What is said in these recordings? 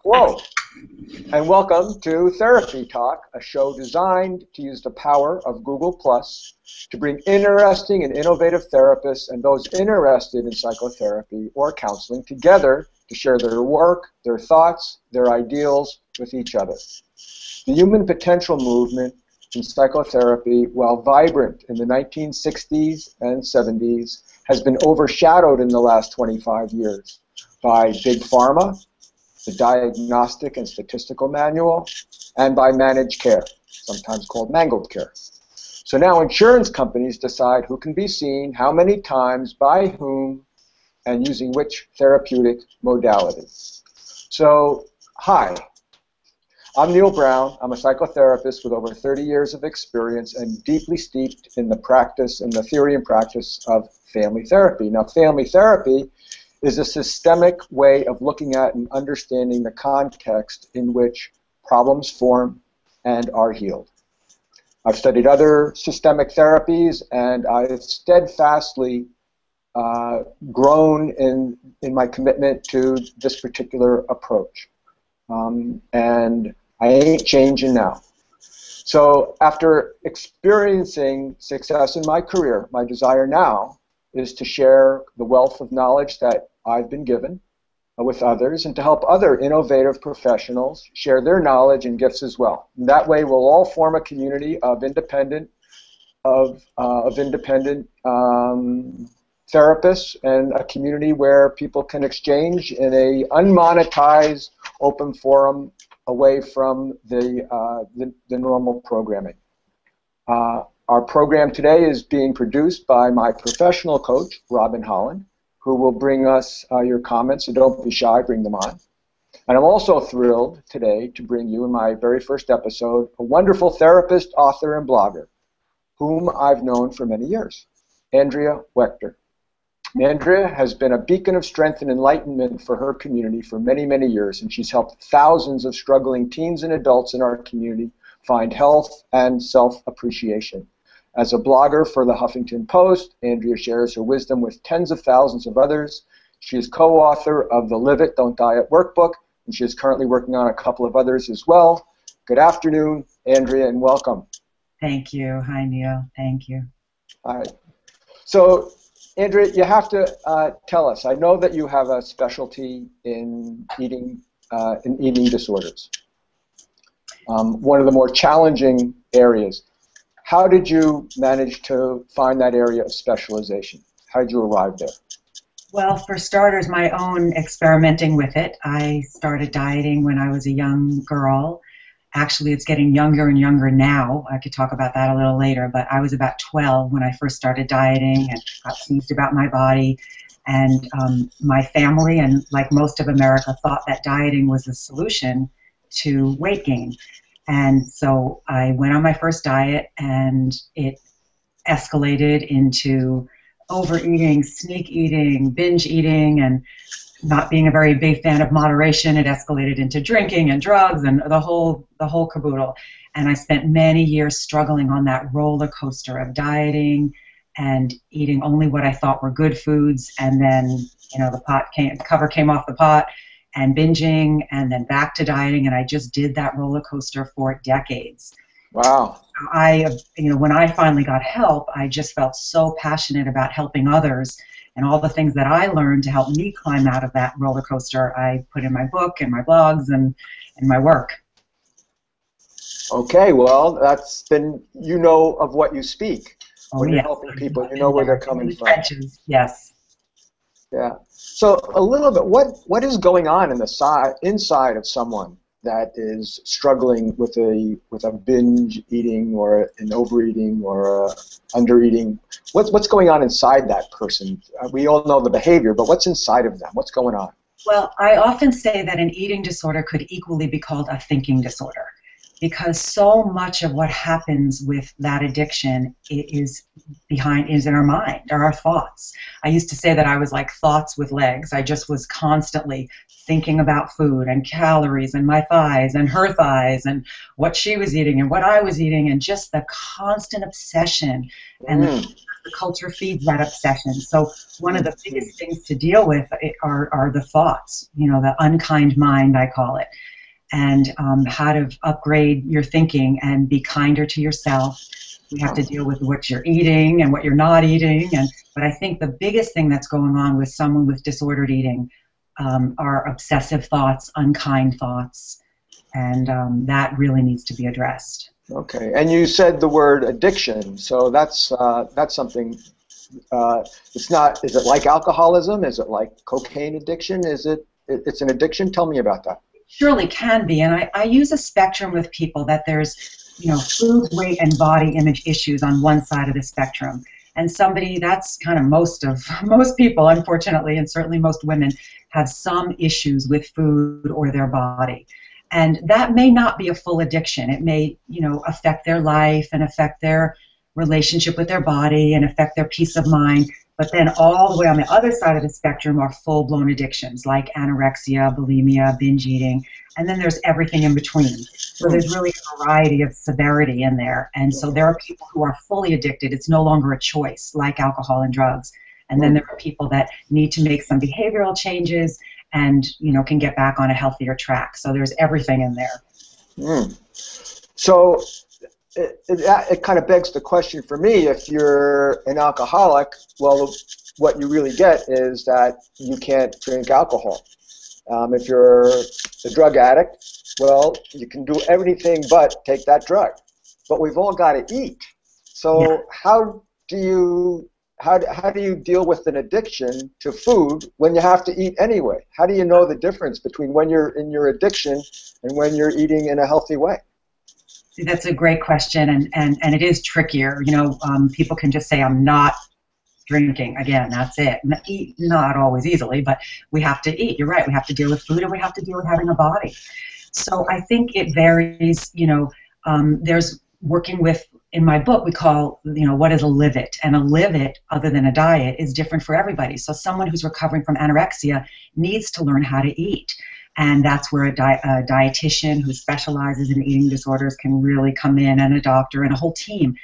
Hello, and welcome to Therapy Talk, a show designed to use the power of Google Plus to bring interesting and innovative therapists and those interested in psychotherapy or counseling together to share their work, their thoughts, their ideals with each other. The human potential movement in psychotherapy, while vibrant in the 1960s and 70s, has been overshadowed in the last 25 years by Big Pharma, the Diagnostic and Statistical Manual, and by managed care, sometimes called mangled care. So now insurance companies decide who can be seen, how many times, by whom, and using which therapeutic modality. So, hi, I'm Neil Brown. I'm a psychotherapist with over 30 years of experience and deeply steeped in the practice and the theory and practice of family therapy. Now, family therapy is a systemic way of looking at and understanding the context in which problems form and are healed. I've studied other systemic therapies, and I've steadfastly grown in my commitment to this particular approach. And I ain't changing now. So after experiencing success in my career, my desire now is to share the wealth of knowledge that I've been given with others and to help other innovative professionals share their knowledge and gifts as well. And that way we'll all form a community of independent therapists and a community where people can exchange in a unmonetized open forum away from the normal programming. Our program today is being produced by my professional coach, Robin Holland, who will bring us your comments, so don't be shy, bring them on. And I'm also thrilled today to bring you, in my very first episode, a wonderful therapist, author, and blogger, whom I've known for many years, Andrea Wachter. Andrea has been a beacon of strength and enlightenment for her community for many, many years, and she's helped thousands of struggling teens and adults in our community find health and self-appreciation. As a blogger for the Huffington Post, Andrea shares her wisdom with tens of thousands of others. She is co-author of the Live It, Don't Die It Workbook, and she is currently working on a couple of others as well. Good afternoon, Andrea, and welcome. Thank you. Hi, Neil. Thank you. All right. So, Andrea, you have to tell us. I know that you have a specialty in eating disorders. One of the more challenging areas. How did you manage to find that area of specialization? How did you arrive there? Well, for starters, my own experimenting with it. I started dieting when I was a young girl. Actually, it's getting younger and younger now. I could talk about that a little later, but I was about 12 when I first started dieting and got teased about my body. And my family, and like most of America, thought that dieting was a solution to weight gain. And so I went on my first diet, and it escalated into overeating, sneak eating, binge eating, and not being a very big fan of moderation. It escalated into drinking and drugs and the whole caboodle. And I spent many years struggling on that roller coaster of dieting and eating only what I thought were good foods, and then the cover came off the pot, and binging, and then back to dieting, and I just did that roller coaster for decades. Wow. When I finally got help, I just felt so passionate about helping others, and all the things that I learned to help me climb out of that roller coaster, I put in my book and my blogs and my work. Okay, well, that's then you know of what you speak. When you're helping people, you know where they're coming from. Trenches, yes. Yeah. So a little bit, what is going on inside of someone that is struggling with a binge eating or an overeating or a undereating? What's going on inside that person? We all know the behavior, but what's inside of them? What's going on? Well, I often say that an eating disorder could equally be called a thinking disorder. because so much of what happens with that addiction is in our mind, or our thoughts. I used to say that I was like thoughts with legs. I just was constantly thinking about food and calories and my thighs and her thighs and what she was eating and what I was eating, and just the constant obsession. And the culture feeds that obsession. So one of the biggest things to deal with are the thoughts, the unkind mind, I call it. And how to upgrade your thinking and be kinder to yourself. We have to deal with what you're eating and what you're not eating. But I think the biggest thing that's going on with someone with disordered eating are obsessive thoughts, unkind thoughts, and that really needs to be addressed. Okay, and you said the word addiction, so that's something. It's not. Is it like alcoholism? Is it like cocaine addiction? It's an addiction? Tell me about that. Surely can be, and I use a spectrum with people that there's, food, weight, and body image issues on one side of the spectrum, and that's kind of most people, unfortunately, and certainly most women have some issues with food or their body, and that may not be a full addiction. It may, affect their life and affect their relationship with their body and affect their peace of mind. But then all the way on the other side of the spectrum are full-blown addictions like anorexia, bulimia, binge eating, and then there's everything in between. So there's really a variety of severity in there. And so there are people who are fully addicted. It's no longer a choice, like alcohol and drugs. And then there are people that need to make some behavioral changes and, can get back on a healthier track. So there's everything in there. So it kind of begs the question for me, if you're an alcoholic, well, what you really get is that you can't drink alcohol. If you're a drug addict, well, you can do everything but take that drug. But we've all got to eat. So how do you deal with an addiction to food when you have to eat anyway? How do you know the difference between when you're in your addiction and when you're eating in a healthy way? That's a great question, and it is trickier. People can just say, I'm not drinking. Again, that's it. Eat, not always easily, but we have to eat. You're right. We have to deal with food, and we have to deal with having a body. So I think it varies. There's working with, in my book, we call, what is a live it? And a live it, other than a diet, is different for everybody. So someone who's recovering from anorexia needs to learn how to eat. And that's where a dietitian who specializes in eating disorders can really come in, and a doctor and a whole team.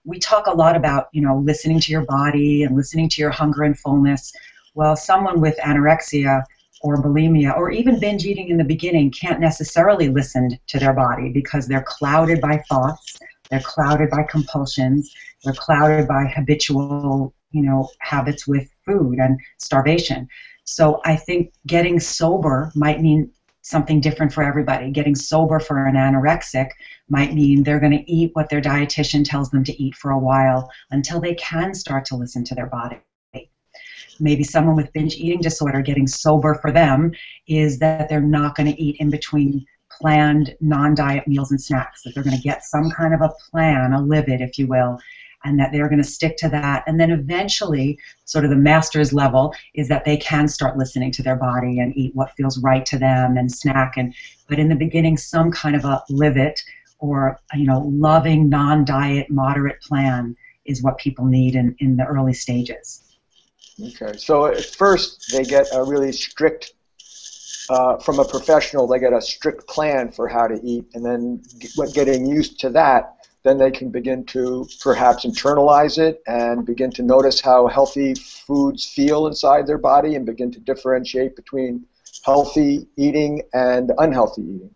We talk a lot about, listening to your body and listening to your hunger and fullness. Well, someone with anorexia or bulimia or even binge eating in the beginning can't necessarily listen to their body because they're clouded by thoughts, they're clouded by compulsions, they're clouded by habitual, habits with food and starvation. So I think getting sober might mean something different for everybody. Getting sober for an anorexic might mean they're going to eat what their dietitian tells them to eat for a while until they can start to listen to their body. Maybe someone with binge eating disorder, getting sober for them is that they're not going to eat in between planned non-diet meals and snacks, that they're going to get some kind of a plan, a live it, if you will, and that they're going to stick to that. And then eventually, sort of the master's level is that they can start listening to their body and eat what feels right to them and snack. But in the beginning, some kind of a live it or, loving non-diet moderate plan is what people need in the early stages. Okay, so at first they get a really strict, from a professional, they get a strict plan for how to eat, and then getting used to that, then they can begin to perhaps internalize it and begin to notice how healthy foods feel inside their body and begin to differentiate between healthy eating and unhealthy eating.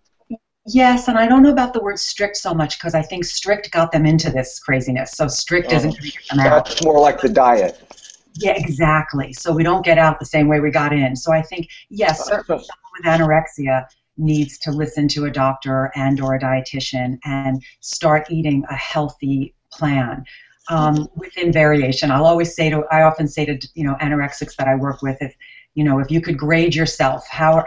Yes, and I don't know about the word strict so much because I think strict got them into this craziness. So strict isn't going to get them out. That's more like the diet. Yeah, exactly. So we don't get out the same way we got in. So I think, yes, certainly someone with anorexia needs to listen to a doctor and or a dietitian and start eating a healthy plan within variation. I often say to anorexics that I work with, if you could grade yourself, how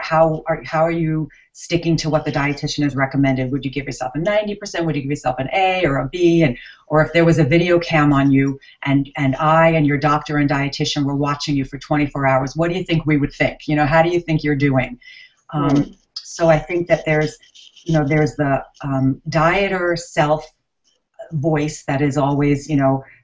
are you sticking to what the dietitian has recommended? Would you give yourself a 90%? Would you give yourself an A or a B? Or if there was a video cam on you and I and your doctor and dietitian were watching you for 24 hours, what do you think we would think? How do you think you're doing? So I think that there's the dieter self voice that is always,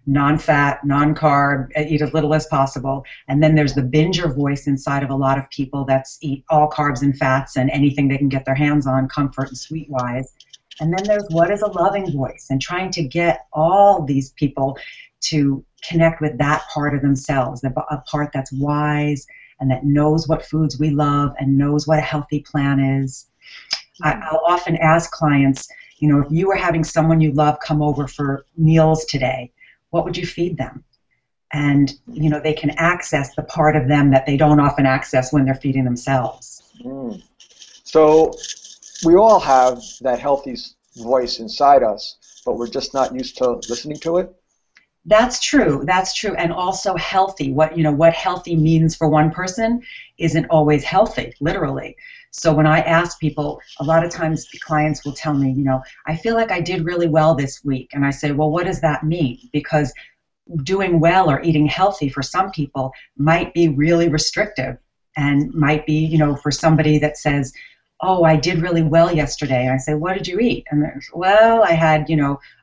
non-fat, non-carb, eat as little as possible. And then there's the binger voice inside of a lot of people that's eat all carbs and fats and anything they can get their hands on, comfort and sweet-wise. And then there's what is a loving voice, and trying to get all these people to connect with that part of themselves, a part that's wise and that knows what foods we love and knows what a healthy plan is. I'll often ask clients, if you were having someone you love come over for meals today, what would you feed them? And, they can access the part of them that they don't often access when they're feeding themselves. So we all have that healthy voice inside us, but we're just not used to listening to it. That's true. And also healthy. What healthy means for one person isn't always healthy, literally. So when I ask people, a lot of times the clients will tell me, I feel like I did really well this week. And I say, well, what does that mean? Because doing well or eating healthy for some people might be really restrictive, and might be, for somebody that says, oh, I did really well yesterday. And I say, what did you eat? And they're, well, I had,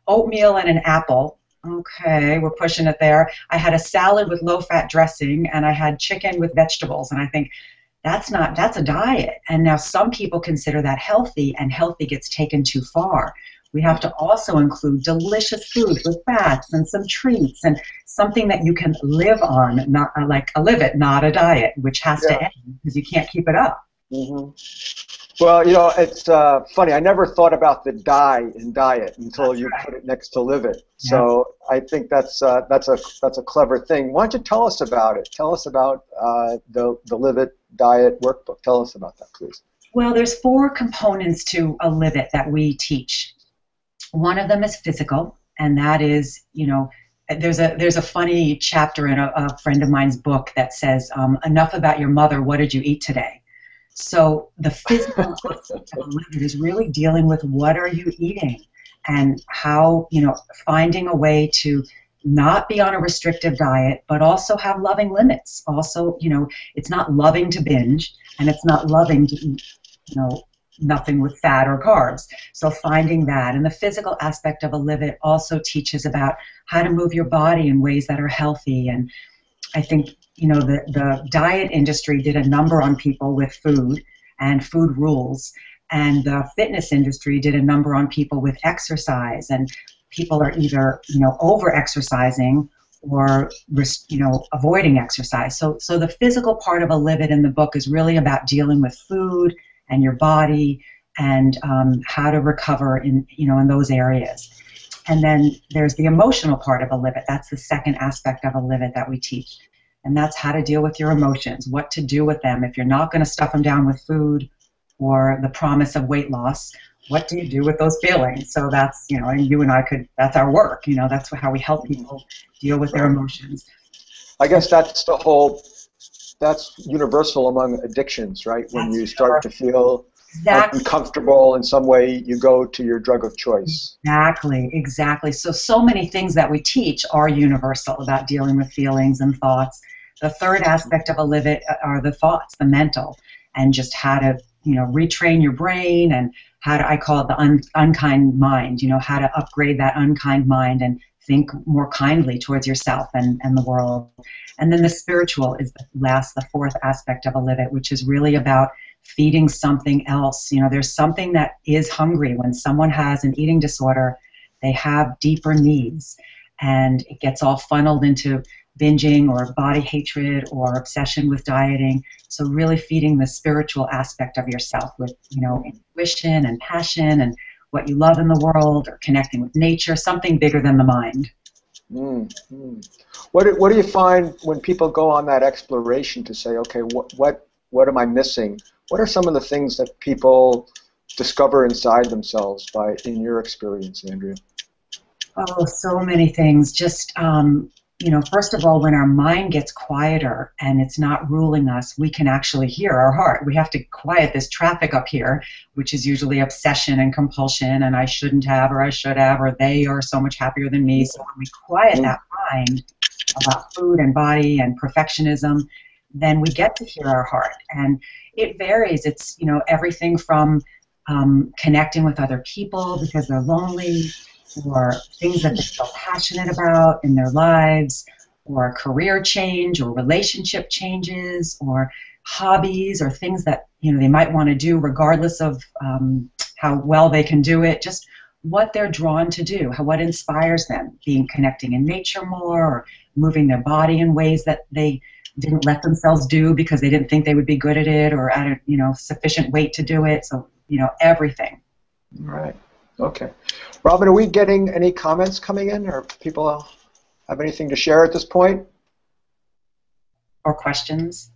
oatmeal and an apple. Okay, we're pushing it there. I had a salad with low-fat dressing, and I had chicken with vegetables. And I think that's a diet. And now some people consider that healthy, and healthy gets taken too far. We have to also include delicious foods with fats and some treats and something that you can live on, not like a live it, not a diet, which has to end because you can't keep it up. Well, it's funny. I never thought about the die in diet until you put it next to live it. So I think that's a clever thing. Why don't you tell us about it? Tell us about the Live It Diet Workbook. Tell us about that, please. Well, there's 4 components to a Live It that we teach. One of them is physical, and that is, there's a funny chapter in a friend of mine's book that says, enough about your mother, what did you eat today? So the physical aspect of Live It is really dealing with what are you eating, and how, finding a way to not be on a restrictive diet, but also have loving limits. Also, it's not loving to binge, and it's not loving to eat, nothing with fat or carbs. So finding that. And the physical aspect of a Live It also teaches about how to move your body in ways that are healthy. And I think, the diet industry did a number on people with food and food rules, and the fitness industry did a number on people with exercise, and people are either, over-exercising or, avoiding exercise. So the physical part of a Live It in the book is really about dealing with food and your body and how to recover in those areas. And then there's the emotional part of a Live It. That's the second aspect of a Live It that we teach. And that's how to deal with your emotions, what to do with them. If you're not going to stuff them down with food or the promise of weight loss, what do you do with those feelings? So that's, and you and I that's our work, that's how we help people deal with their emotions. I guess that's universal among addictions, right? When you start to feel uncomfortable in some way, you go to your drug of choice. Exactly. So many things that we teach are universal about dealing with feelings and thoughts. The third aspect of a Live It are the thoughts, the mental, and just how to, retrain your brain, and how to, I call it the unkind mind, how to upgrade that unkind mind and think more kindly towards yourself and the world. And then the spiritual is the fourth aspect of a Live It, which is really about feeding something else. There's something that is hungry. When someone has an eating disorder, they have deeper needs, and it gets all funneled into binging or body hatred or obsession with dieting. So really feeding the spiritual aspect of yourself with, intuition and passion and what you love in the world, or connecting with nature, something bigger than the mind. What do you find when people go on that exploration to say, okay, what am I missing? What are some of the things that people discover inside themselves in your experience, Andrea? Oh, so many things. Just, first of all, when our mind gets quieter and it's not ruling us, we can actually hear our heart. We have to quiet this traffic up here, which is usually obsession and compulsion, and I shouldn't have, or I should have, or they are so much happier than me. So when we quiet that mind about food and body and perfectionism, then we get to hear our heart. And it varies. It's, everything from connecting with other people because they're lonely, or things that they feel passionate about in their lives, or career change, or relationship changes, or hobbies, or things that they might want to do regardless of how well they can do it. Just what they're drawn to do, what inspires them, connecting in nature more, or moving their body in ways that they didn't let themselves do because they didn't think they would be good at it, or at sufficient weight to do it. So everything. Right. Okay. Robin, are we getting any comments coming in, or people have anything to share at this point? Or questions?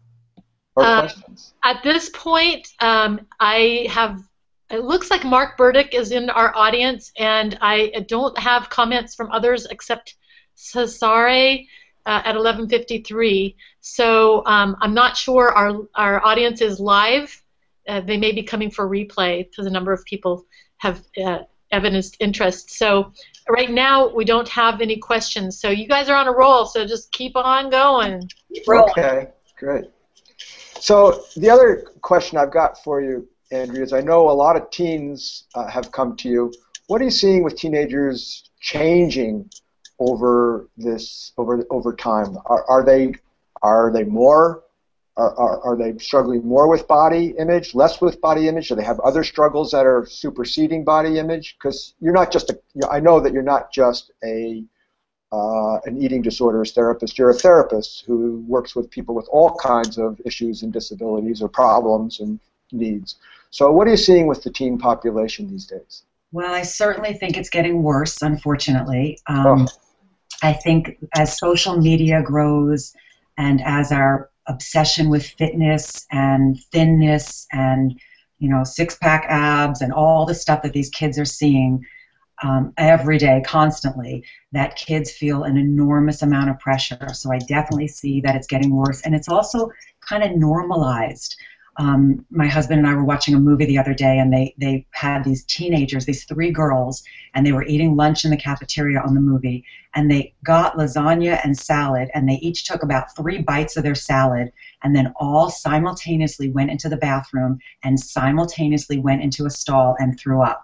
At this point, it looks like Mark Burdick is in our audience, and I don't have comments from others except Cesare at 11:53. So I'm not sure our audience is live. They may be coming for replay because a number of people have evidenced interest. So right now we don't have any questions. So you guys are on a roll, so just keep on going. Okay, great. So the other question I've got for you, Andrea, is I know a lot of teens have come to you. What are you seeing with teenagers changing over time? Are they struggling more with body image, less with body image? Do they have other struggles that are superseding body image? Because you're not just I know that you're not just an eating disorders therapist. You're a therapist who works with people with all kinds of issues and disabilities or problems and needs. So what are you seeing with the teen population these days? Well, I certainly think it's getting worse, unfortunately. I think as social media grows and as our obsession with fitness and thinness and six-pack abs and all the stuff that these kids are seeing every day, constantly, that kids feel an enormous amount of pressure. So I definitely see that it's getting worse, and it's also kind of normalized. My husband and I were watching a movie the other day, and they had these teenagers, these 3 girls, and they were eating lunch in the cafeteria on the movie, and they got lasagna and salad, and they each took about 3 bites of their salad, and then all simultaneously went into the bathroom and simultaneously went into a stall and threw up.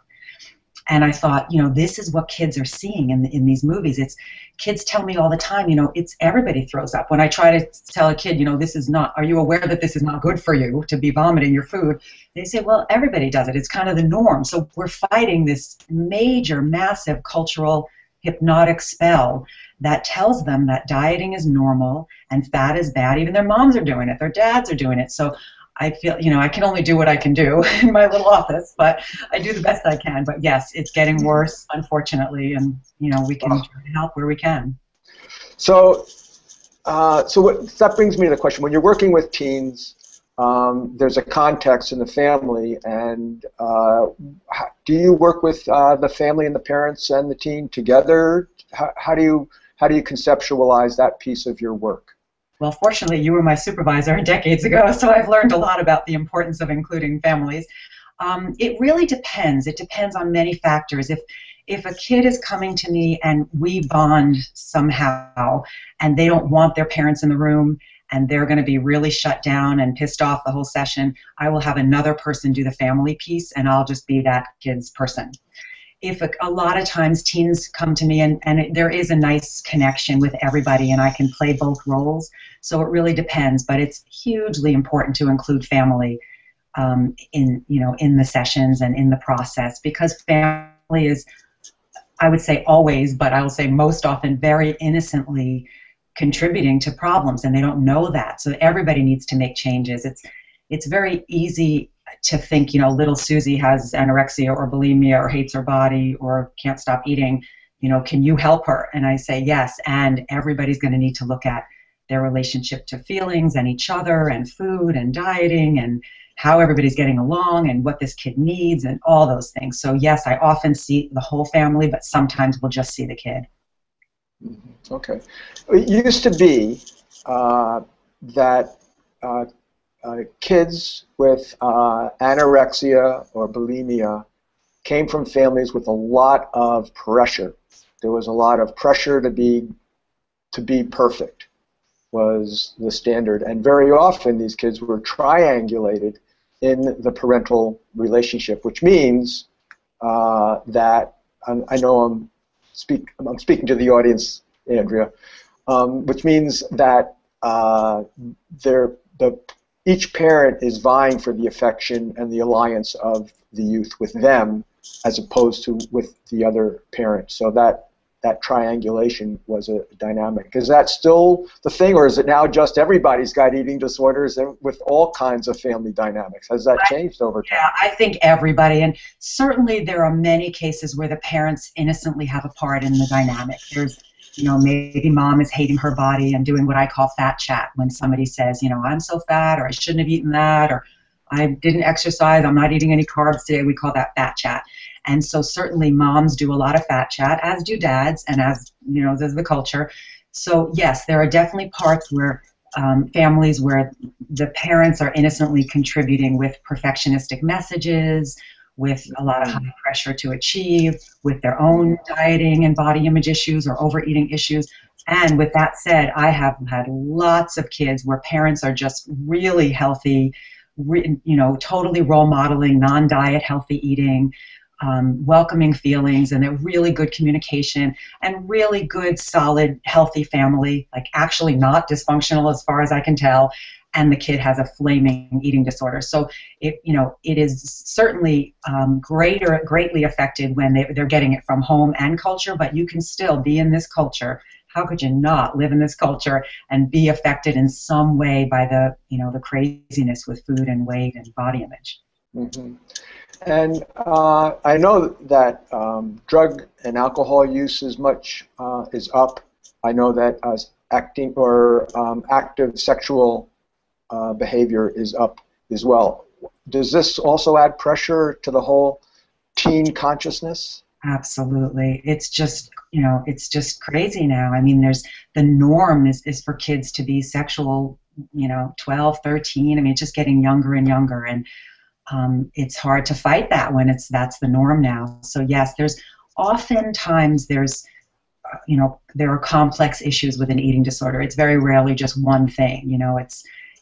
And I thought, this is what kids are seeing in these movies. Kids tell me all the time, it's everybody throws up. When I try to tell a kid, are you aware that this is not good for you to be vomiting your food? They say, well, everybody does it. It's kind of the norm. So we're fighting this major, massive cultural hypnotic spell that tells them that dieting is normal and fat is bad. Even their moms are doing it. Their dads are doing it. So I feel, I can only do what I can do in my little office, but I do the best I can. But yes, it's getting worse, unfortunately, and we can try to help where we can. So, that brings me to the question: when you're working with teens, there's a context in the family, and do you work with the family and the parents and the teen together? How do you conceptualize that piece of your work? Well, fortunately, you were my supervisor decades ago, so I've learned a lot about the importance of including families. It really depends. It depends on many factors. If a kid is coming to me and we bond somehow, and they don't want their parents in the room, and they're going to be really shut down and pissed off the whole session, I will have another person do the family piece, and I'll just be that kid's person. If a lot of times teens come to me and there is a nice connection with everybody and I can play both roles, so it really depends, but it's hugely important to include family in the sessions and in the process, because family is, I would say always, but I will say most often, very innocently contributing to problems, and they don't know that, so everybody needs to make changes. It's very easy to think, little Susie has anorexia or bulimia or hates her body or can't stop eating, can you help her? And I say yes, and everybody's going to need to look at their relationship to feelings and each other and food and dieting and how everybody's getting along and what this kid needs and all those things. So yes, I often see the whole family, but sometimes we'll just see the kid. Okay. It used to be that kids with anorexia or bulimia came from families with a lot of pressure. There was a lot of pressure to be perfect. was the standard, and very often these kids were triangulated in the parental relationship, which means that I know I'm speaking to the audience, Andrea, which means that each parent is vying for the affection and the alliance of the youth with them, as opposed to with the other parent. So that triangulation was a dynamic. Is that still the thing, or is it now just everybody's got eating disorders and with all kinds of family dynamics? Has that changed over time? Yeah, I think everybody, and certainly there are many cases where the parents innocently have a part in the dynamic. There's, maybe mom is hating her body and doing what I call fat chat when somebody says, I'm so fat, or I shouldn't have eaten that, or I didn't exercise, I'm not eating any carbs today. We call that fat chat. And so certainly moms do a lot of fat chat, as do dads, and as there's the culture. So yes, there are definitely parts where families where the parents are innocently contributing with perfectionistic messages, with a lot of high pressure to achieve, with their own dieting and body image issues or overeating issues. And with that said, I have had lots of kids where parents are just really healthy, totally role modeling non-diet healthy eating, welcoming feelings, and a really good communication, and really good, solid, healthy family, like actually not dysfunctional as far as I can tell, and the kid has a flaming eating disorder. So it is certainly greatly affected when they're getting it from home and culture, but you can still be in this culture. How could you not live in this culture and be affected in some way by the craziness with food and weight and body image? Mm-hmm. And I know that drug and alcohol use is up. I know that acting or active sexual behavior is up as well. Does this also add pressure to the whole teen consciousness? Absolutely. It's just crazy now. I mean, the norm is for kids to be sexual, 12, 13. I mean, it's just getting younger and younger, and it's hard to fight that when that's the norm now. So yes, there are complex issues with an eating disorder. It's very rarely just one thing.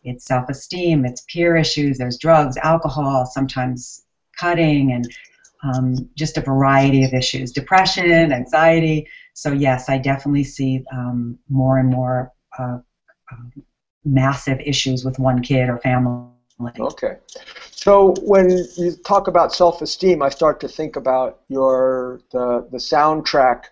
It's self-esteem, it's peer issues, there's drugs, alcohol, sometimes cutting, and just a variety of issues, depression, anxiety. So yes, I definitely see more and more massive issues with one kid or family. Okay. So when you talk about self-esteem, I start to think about the soundtrack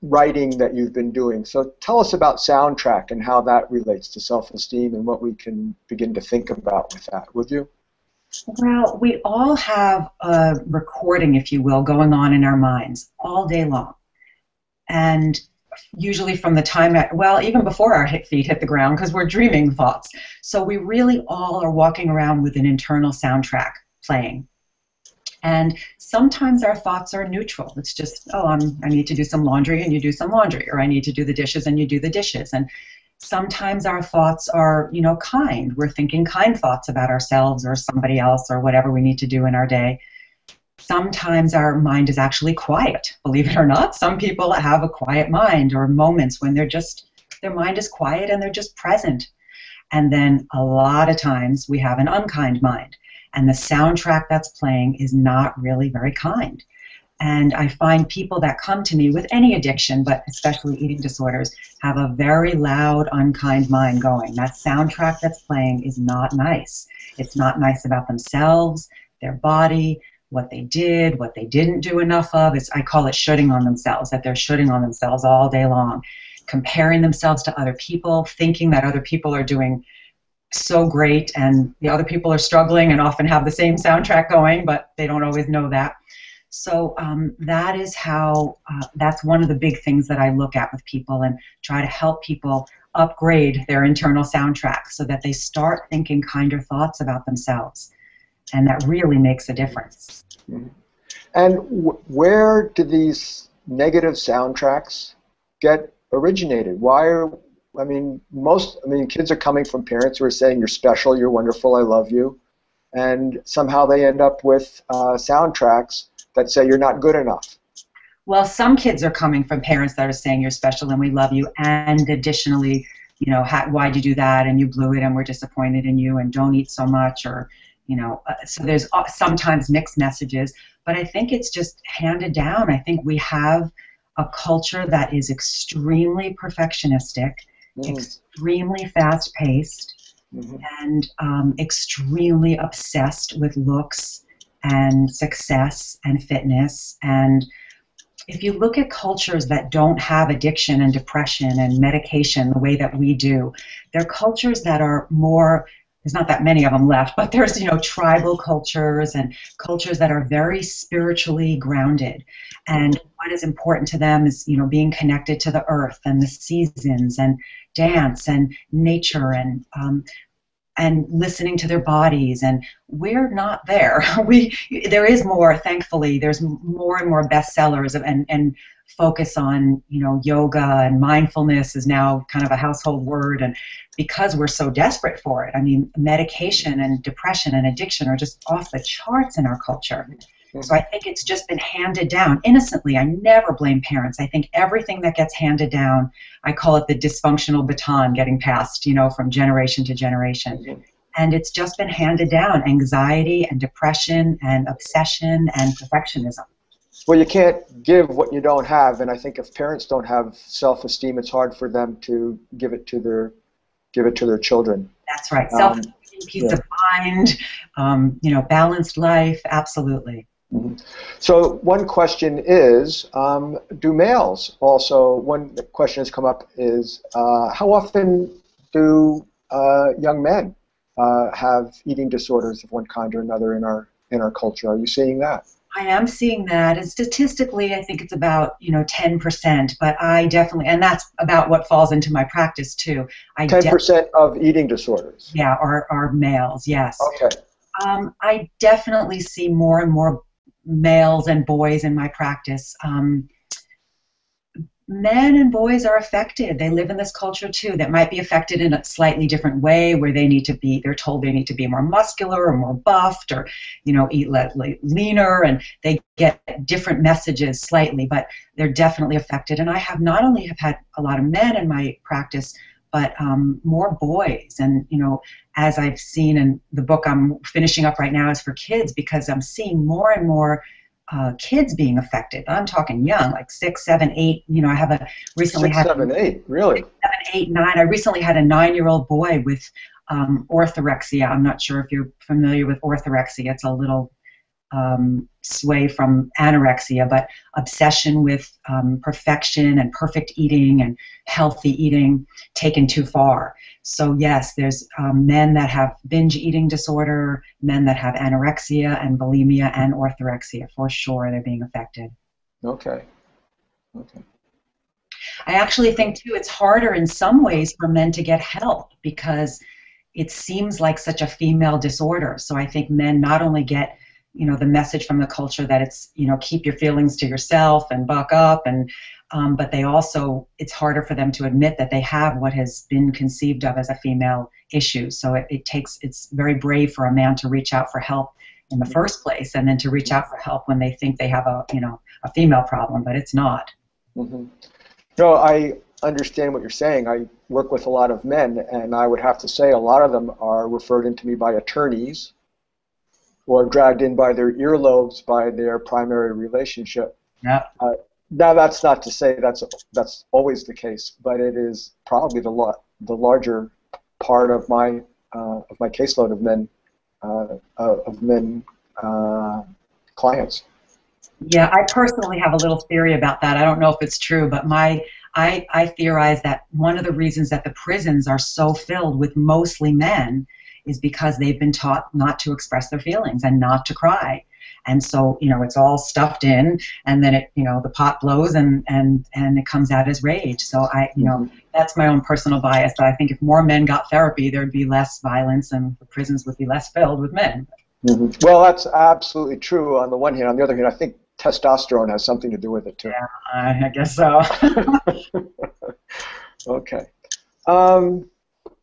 writing that you've been doing. So tell us about soundtrack and how that relates to self-esteem and what we can begin to think about with that, would you? Well, we all have a recording, if you will, going on in our minds all day long. And usually from the time, even before our feet hit the ground, because we're dreaming thoughts. So we really all are walking around with an internal soundtrack playing. And sometimes our thoughts are neutral. It's just, I need to do some laundry, and you do some laundry, or I need to do the dishes, and you do the dishes. And sometimes our thoughts are, kind. We're thinking kind thoughts about ourselves or somebody else or whatever we need to do in our day. Sometimes our mind is actually quiet. Believe it or not, some people have a quiet mind, or moments when their mind is quiet and they're just present. And then a lot of times we have an unkind mind, and the soundtrack that's playing is not really very kind. And I find people that come to me with any addiction, but especially eating disorders, have a very loud, unkind mind going. That soundtrack that's playing is not nice. It's not nice about themselves, their body, what they did, what they didn't do enough of. I call it shooting on themselves, that they're shooting on themselves all day long, comparing themselves to other people, thinking that other people are doing so great and the other people are struggling, and often have the same soundtrack going, but they don't always know that. So that's one of the big things that I look at with people, and try to help people upgrade their internal soundtrack so that they start thinking kinder thoughts about themselves. And that really makes a difference. Mm-hmm. And where do these negative soundtracks get originated? Kids are coming from parents who are saying, you're special, you're wonderful, I love you. And somehow they end up with soundtracks that say you're not good enough. Well, some kids are coming from parents that are saying you're special and we love you, and additionally, you know, why'd you do that, and you blew it, and we're disappointed in you, and don't eat so much, or, you know, so there's sometimes mixed messages, but I think it's just handed down. I think we have a culture that is extremely perfectionistic, extremely fast-paced, and extremely obsessed with looks and success and fitness. And if you look at cultures that don't have addiction and depression and medication the way that we do, they're cultures that are more, there's not that many of them left, but there's, you know, tribal cultures and cultures that are very spiritually grounded. And what is important to them is, you know, being connected to the earth and the seasons and dance and nature and listening to their bodies, and we're not there. There is more, thankfully, there's more and more bestsellers and focus on, you know, yoga and mindfulness is now kind of a household word, and because we're so desperate for it. I mean, medication and depression and addiction are just off the charts in our culture. So I think it's just been handed down innocently. I never blame parents. I think everything that gets handed down, I call it the dysfunctional baton getting passed, you know, from generation to generation. And it's just been handed down, anxiety and depression and obsession and perfectionism. Well, you can't give what you don't have, and I think if parents don't have self-esteem, it's hard for them to give it to their children. That's right. Self-esteem, peace of mind, you know, balanced life, absolutely. So one question is, do males also, one question has come up is, how often do young men have eating disorders of one kind or another in our culture? Are you seeing that? I am seeing that, and statistically I think it's about, you know, 10%, but I definitely, and that's about what falls into my practice too. 10% of eating disorders? Yeah, are males, yes. Okay. I definitely see more and more males and boys in my practice. Men and boys are affected. They live in this culture too that might be affected in a slightly different way, where they're told they need to be more muscular or more buffed, or, you know, eat leaner, and they get different messages slightly, but they're definitely affected. And I have not only have had a lot of men in my practice, but more boys. And, you know, as I've seen in the book I'm finishing up right now is for kids, because I'm seeing more and more kids being affected. I'm talking young, like 6, 7, 8. You know, I have recently 6, 7, 8, really? 6, 7, 8, 9. I recently had a 9-year-old boy with orthorexia. I'm not sure if you're familiar with orthorexia. It's a little sway from anorexia, but obsession with perfection and perfect eating and healthy eating taken too far. So yes, there's men that have binge eating disorder, men that have anorexia and bulimia and orthorexia. For sure, they're being affected. Okay. Okay. I actually think too it's harder in some ways for men to get help, because it seems like such a female disorder. So I think men not only get, you know, the message from the culture that it's, you know, keep your feelings to yourself and buck up, and but they also, it's harder for them to admit that they have what has been conceived of as a female issue. So it's very brave for a man to reach out for help in the first place, and then to reach out for help when they think they have a female problem, but it's not. No, I understand what you're saying. I work with a lot of men, and I would have to say a lot of them are referred in to me by attorneys, or dragged in by their earlobes by their primary relationship. Yeah. Now that's not to say that's always the case, but it is probably the larger part of my caseload of men clients. Yeah, I personally have a little theory about that. I don't know if it's true, but I theorize that one of the reasons that the prisons are so filled with mostly men is because they've been taught not to express their feelings and not to cry. And so, you know, it's all stuffed in, and then it, you know, the pot blows and it comes out as rage. So that's my own personal bias, but I think if more men got therapy, there'd be less violence and the prisons would be less filled with men. Well, that's absolutely true on the one hand. On the other hand, I think testosterone has something to do with it too. Yeah, I guess so. Okay.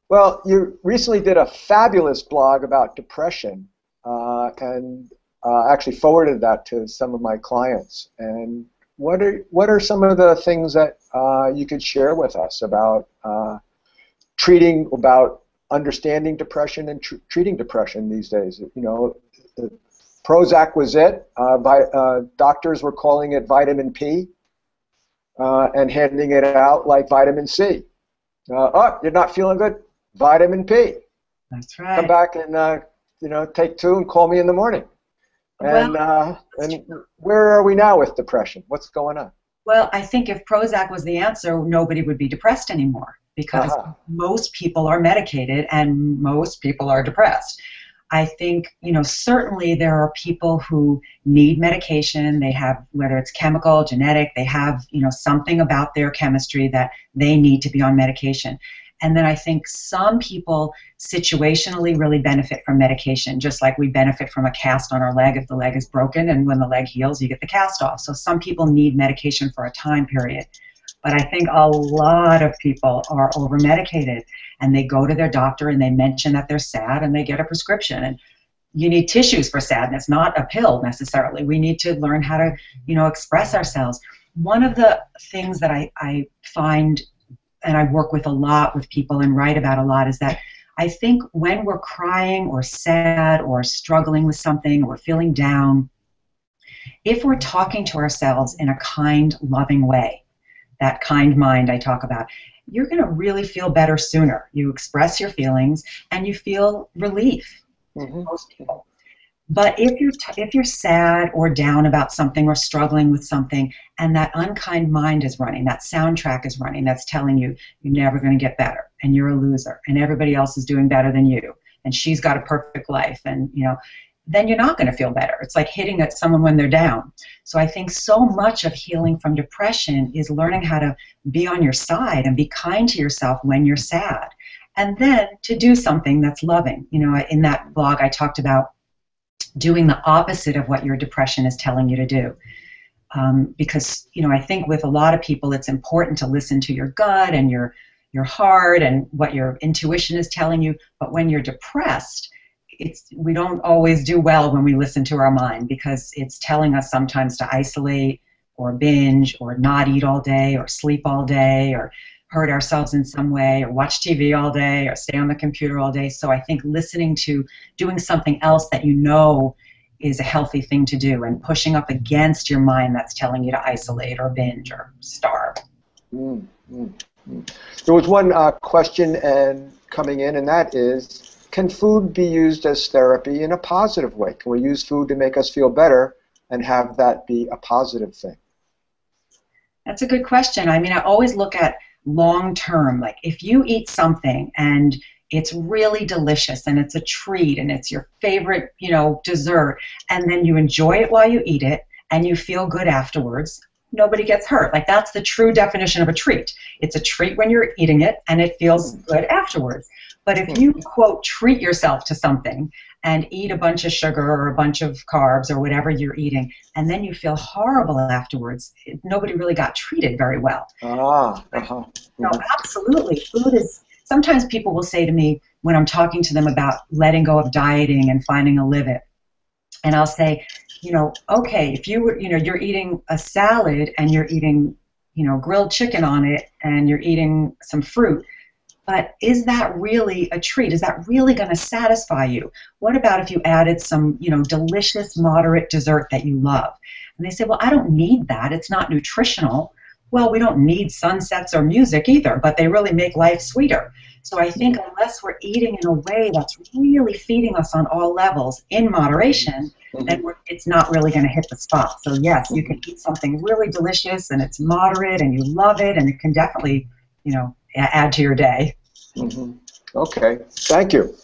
Well, you recently did a fabulous blog about depression, and actually forwarded that to some of my clients. And what are some of the things that you could share with us about about understanding depression and treating depression these days? You know, Prozac was it. Doctors were calling it vitamin P and handing it out like vitamin C. Oh, you're not feeling good? Vitamin P. That's right. Come back and you know, take 2 and call me in the morning. And where are we now with depression? What's going on? Well, I think if Prozac was the answer, nobody would be depressed anymore, because most people are medicated and most people are depressed. I think, you know, certainly there are people who need medication. They have, whether it's chemical, genetic, they have, you know, something about their chemistry that they need to be on medication. And then I think some people situationally really benefit from medication, just like we benefit from a cast on our leg if the leg is broken, and when the leg heals, you get the cast off. So some people need medication for a time period. But I think a lot of people are over-medicated, and they go to their doctor and they mention that they're sad and they get a prescription. And you need tissues for sadness, not a pill necessarily. We need to learn how to, you know, express ourselves. One of the things that I find, and I work with a lot with people and write about a lot, is that I think when we're crying or sad or struggling with something or feeling down, if we're talking to ourselves in a kind, loving way, that kind mind I talk about, you're going to really feel better sooner. You express your feelings and you feel relief. Most people. But if you're sad or down about something or struggling with something, and that unkind mind is running, that soundtrack is running, that's telling you you're never going to get better, and you're a loser, and everybody else is doing better than you, and she's got a perfect life, and you know, then you're not going to feel better. It's like hitting at someone when they're down. So I think so much of healing from depression is learning how to be on your side and be kind to yourself when you're sad, and then to do something that's loving. You know, in that blog I talked about doing the opposite of what your depression is telling you to do. Because, you know, I think with a lot of people it's important to listen to your gut and your heart and what your intuition is telling you, but when you're depressed, we don't always do well when we listen to our mind, because it's telling us sometimes to isolate or binge or not eat all day or sleep all day or hurt ourselves in some way or watch TV all day or stay on the computer all day. So I think listening to doing something else that you know is a healthy thing to do and pushing up against your mind that's telling you to isolate or binge or starve. There was one question coming in, and that is, can food be used as therapy in a positive way? Can we use food to make us feel better and have that be a positive thing? That's a good question. I mean, I always look at long term. Like if you eat something and it's really delicious and it's a treat and it's your favorite, you know, dessert, and then you enjoy it while you eat it and you feel good afterwards, nobody gets hurt. Like that's the true definition of a treat. It's a treat when you're eating it and it feels good afterwards. But if you, quote, treat yourself to something and eat a bunch of sugar or a bunch of carbs or whatever you're eating, and then you feel horrible afterwards, nobody really got treated very well. No, absolutely. Food is, sometimes people will say to me when I'm talking to them about letting go of dieting and finding a limit, and I'll say, you know, okay, if you were, you know, you're eating a salad and you're eating, you know, grilled chicken on it and you're eating some fruit, but is that really a treat? Is that really going to satisfy you? What about if you added some, you know, delicious, moderate dessert that you love? And they say, well, I don't need that. It's not nutritional. Well, we don't need sunsets or music either, but they really make life sweeter. So I think unless we're eating in a way that's really feeding us on all levels in moderation, then it's not really going to hit the spot. So yes, you can eat something really delicious and it's moderate and you love it, and it can definitely, you know, add to your day. Okay, thank you.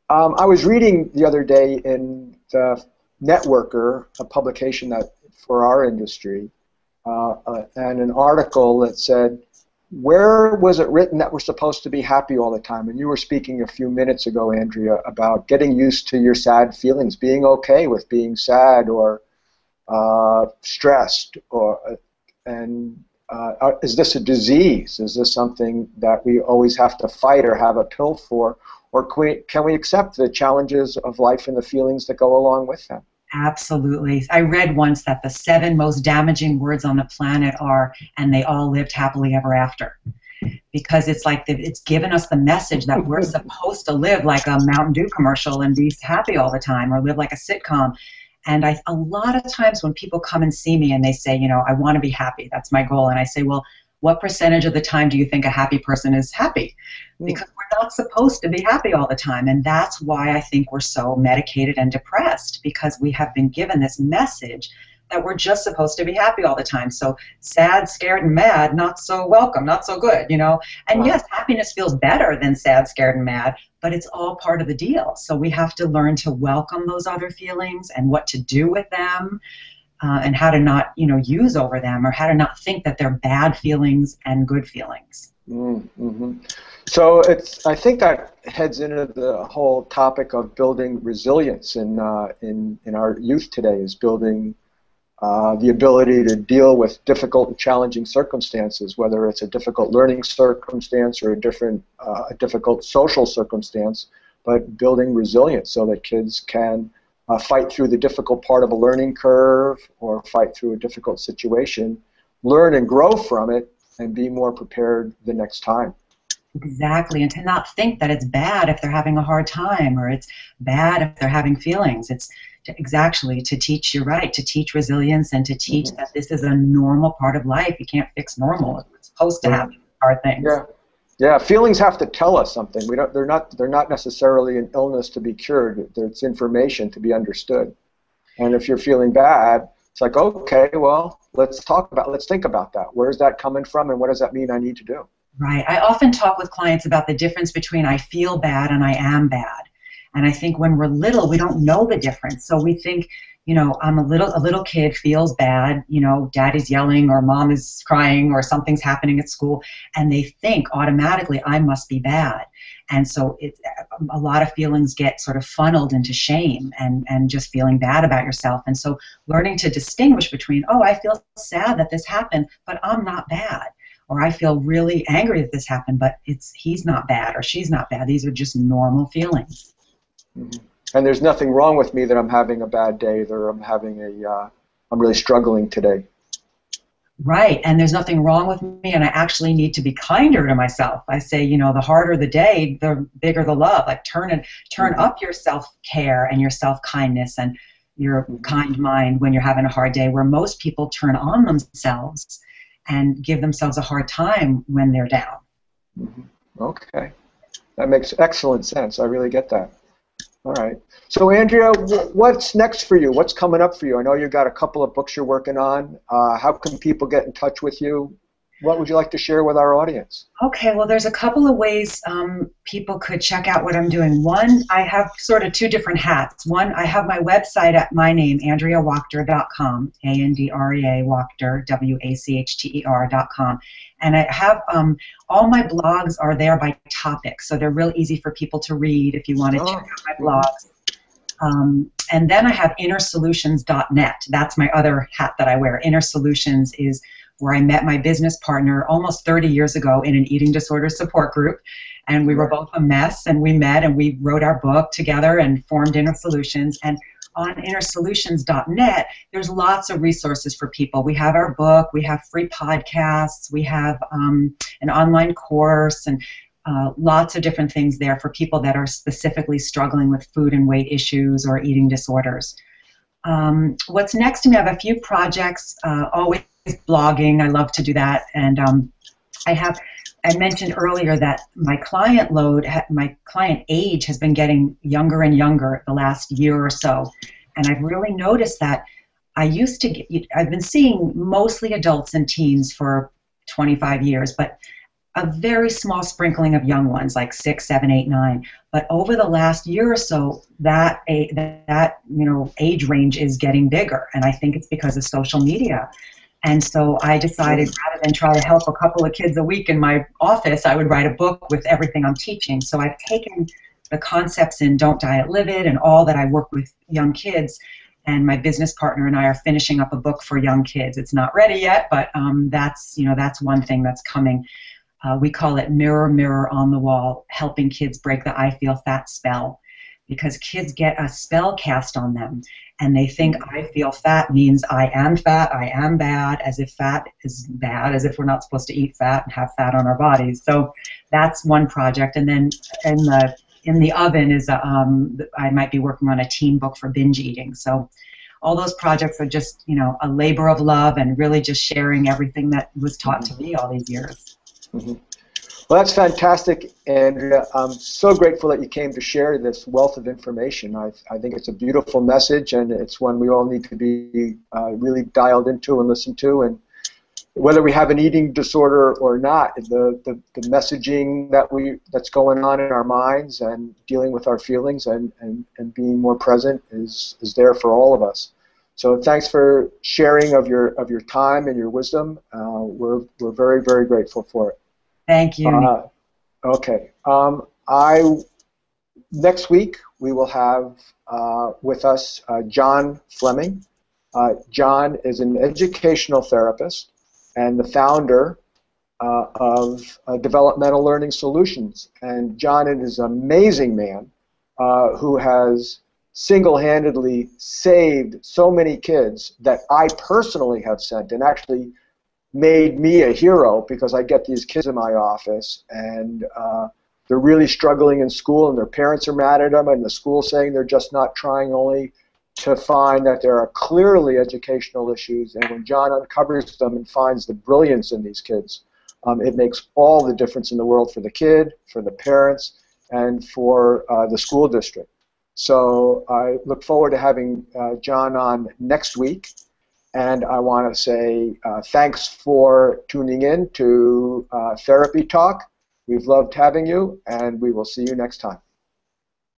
I was reading the other day in the Networker, a publication that for our industry, and an article that said, where was it written that we're supposed to be happy all the time? And you were speaking a few minutes ago, Andrea, about getting used to your sad feelings, being okay with being sad or stressed, is this a disease? Is this something that we always have to fight or have a pill for? Or can we accept the challenges of life and the feelings that go along with them? Absolutely. I read once that the 7 most damaging words on the planet are, and they all lived happily ever after. Because it's like it's given us the message that we're supposed to live like a Mountain Dew commercial and be happy all the time, or live like a sitcom. And a lot of times when people come and see me and they say, I want to be happy, that's my goal. And I say, well, what percentage of the time do you think a happy person is happy? Because we're not supposed to be happy all the time. And that's why I think we're so medicated and depressed, because we have been given this message that we're just supposed to be happy all the time. So sad, scared, and mad, not so welcome, not so good, And yes, happiness feels better than sad, scared, and mad, but it's all part of the deal. So we have to learn to welcome those other feelings and what to do with them, and how to not, use over them, or how to not think that they're bad feelings and good feelings. Mm-hmm. So I think that heads into the whole topic of building resilience in our youth today, is building the ability to deal with difficult and challenging circumstances, whether it's a difficult learning circumstance or a difficult social circumstance, but building resilience so that kids can fight through the difficult part of a learning curve or fight through a difficult situation, learn and grow from it, and be more prepared the next time. Exactly, and to not think that it's bad if they're having a hard time, or it's bad if they're having feelings. It's to teach, you're right, to teach resilience and to teach that this is a normal part of life. You can't fix normal. It's supposed to happen, hard things. Yeah, feelings have to tell us something. They're not necessarily an illness to be cured. It's information to be understood. And if you're feeling bad, it's like, okay, well, let's think about that. Where's that coming from, and what does that mean I need to do? Right. I often talk with clients about the difference between I feel bad and I am bad. And I think when we're little, we don't know the difference. So we think, I'm a little kid feels bad, daddy's yelling or mom is crying or something's happening at school, and they think automatically I must be bad. And so a lot of feelings get sort of funneled into shame and just feeling bad about yourself. And so learning to distinguish between, I feel sad that this happened, but I'm not bad. Or I feel really angry that this happened, but he's not bad or she's not bad. These are just normal feelings. Mm-hmm. And there's nothing wrong with me that I'm having a bad day, or I'm really struggling today. Right, and there's nothing wrong with me, and I actually need to be kinder to myself. I say, the harder the day, the bigger the love. Like turn up your self-care and your self-kindness and your kind mind when you're having a hard day, where most people turn on themselves and give themselves a hard time when they're down. Mm-hmm. Okay, that makes excellent sense. I really get that. All right. So, Andrea, what's next for you? What's coming up for you? I know you've got a couple of books you're working on. How can people get in touch with you? What would you like to share with our audience? Okay, well, there's a couple of ways people could check out what I'm doing. One, I have sort of 2 different hats. One, I have my website at my name, AndreaWachter.com, A-N-D-R-E-A, Wachter, W-A-C-H-T-E-R.com. And I have all my blogs are there by topic, so they're real easy for people to read if you want to check out my blogs. And then I have InnerSolutions.net. That's my other hat that I wear. Inner Solutions is where I met my business partner almost 30 years ago in an eating disorder support group. And we were both a mess, and we met and we wrote our book together and formed Inner Solutions. And on InnerSolutions.net, there's lots of resources for people. We have our book, we have free podcasts, we have an online course, and lots of different things there for people that are specifically struggling with food and weight issues or eating disorders. What's next to me, I have a few projects, always blogging. I love to do that. And I mentioned earlier that my client age has been getting younger and younger the last year or so. And I've really noticed that I've been seeing mostly adults and teens for 25 years, but a very small sprinkling of young ones, like 6, 7, 8, 9. But over the last year or so, that age range is getting bigger, and I think it's because of social media. And so I decided, rather than try to help a couple of kids a week in my office, I would write a book with everything I'm teaching. So I've taken the concepts in Don't Diet, Live It and all that I work with young kids, and my business partner and I are finishing up a book for young kids. It's not ready yet, but that's one thing that's coming. We call it Mirror, Mirror on the Wall, helping kids break the I feel fat spell. because kids get a spell cast on them, and they think I feel fat means I am fat, I am bad, as if fat is bad, as if we're not supposed to eat fat and have fat on our bodies. So that's one project. And then in the oven is I might be working on a teen book for binge eating. So all those projects are just, you know, a labor of love and really just sharing everything that was taught to me all these years. Mm-hmm. Well, that's fantastic, Andrea. I'm so grateful that you came to share this wealth of information. I think it's a beautiful message, and it's one we all need to be really dialed into and listen to. And whether we have an eating disorder or not, the messaging that's going on in our minds and dealing with our feelings and being more present is there for all of us. So thanks for sharing of your time and your wisdom. We're very, very grateful for it. Thank you. Okay. Next week we will have with us John Fleming. John is an educational therapist and the founder of Developmental Learning Solutions. And John is an amazing man who has single-handedly saved so many kids that I personally have sent, and actually made me a hero, because I get these kids in my office and they're really struggling in school and their parents are mad at them and the school's saying they're just not trying, only to find that there are clearly educational issues. And when John uncovers them and finds the brilliance in these kids, it makes all the difference in the world for the kid, for the parents, and for the school district. So I look forward to having John on next week. And I want to say thanks for tuning in to Therapy Talk. We've loved having you, and we will see you next time.